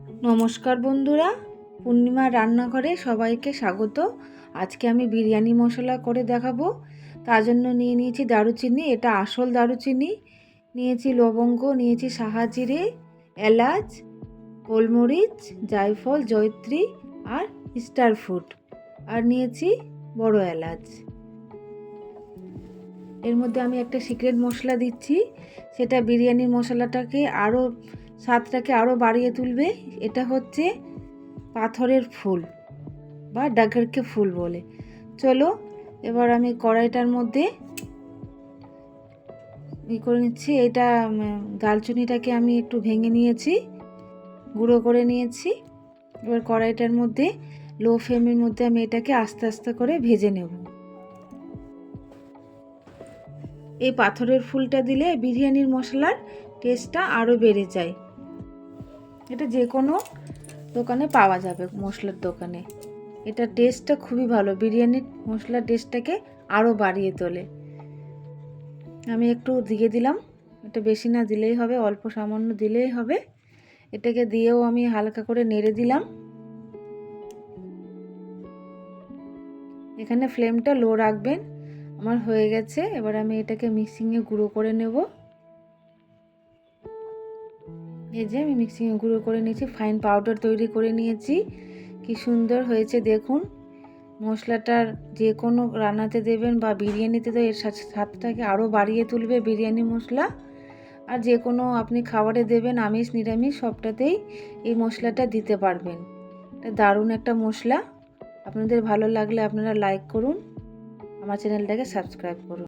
নমস্কার বন্ধুরা, পূর্ণিমার রান্নাঘরে সবাইকে স্বাগত। আজকে আমি বিরিয়ানি মশলা করে দেখাবো। তার জন্য নিয়ে নিয়েছি দারুচিনি, এটা আসল দারুচিনি। নিয়েছি লবঙ্গ, নিয়েছি সাহাজিরে, এলাচ, গোলমরিচ, জায়ফল, জয়িত্রী আর স্টার ফ্রুট, আর নিয়েছি বড় এলাচ। এর মধ্যে আমি একটা সিক্রেট মশলা দিচ্ছি, সেটা বিরিয়ানির মশলাটাকে স্বাদটাকে আরও বাড়িয়ে তুলবে। এটা হচ্ছে পাথরের ফুল বা ডাগরকে ফুল বলে। চলো এবার আমি কড়াইটার মধ্যে করে নিচ্ছি। এটা দালচিনিটাকে আমি একটু ভেঙে নিয়েছি, গুঁড়ো করে নিয়েছি। এবার কড়াইটার মধ্যে লো ফ্লেমের মধ্যে আমি এটাকে আস্তে আস্তে করে ভেজে নেব। এই পাথরের ফুলটা দিলে বিরিয়ানির মশলার টেস্টটা আরও বেড়ে যায়। এটা যে কোনো দোকানে পাওয়া যাবে, মশলার দোকানে। এটা টেস্টটা খুবই ভালো, বিরিয়ানির মশলার টেস্টটাকে আরও বাড়িয়ে তোলে। আমি একটু দিয়ে দিলাম, এটা বেশি না দিলেই হবে, অল্প সামান্য দিলেই হবে। এটাকে দিয়েও আমি হালকা করে নেড়ে দিলাম। এখানে ফ্লেমটা লো রাখবেন। আমার হয়ে গেছে। এবার আমি এটাকে মিক্সিংয়ে গুঁড়ো করে নেব। এই যে আমি মিক্সিংয়ে গুঁড়ো করে নিয়েছি, ফাইন পাউডার তৈরি করে নিয়েছি। কি সুন্দর হয়েছে দেখুন। মশলাটার যে কোনো রান্নাতে দেবেন বা বিরিয়ানিতে, তো এর স্বাদটাকে আরও বাড়িয়ে তুলবে বিরিয়ানি মশলা। আর যে কোনো আপনি খাবারে দেবেন, আমিষ নিরামিষ সবটাতেই এই মশলাটা দিতে পারবেন। এটা দারুণ একটা মশলা। আপনাদের ভালো লাগলে আপনারা লাইক করুন, আমার চ্যানেলটাকে সাবস্ক্রাইব করুন।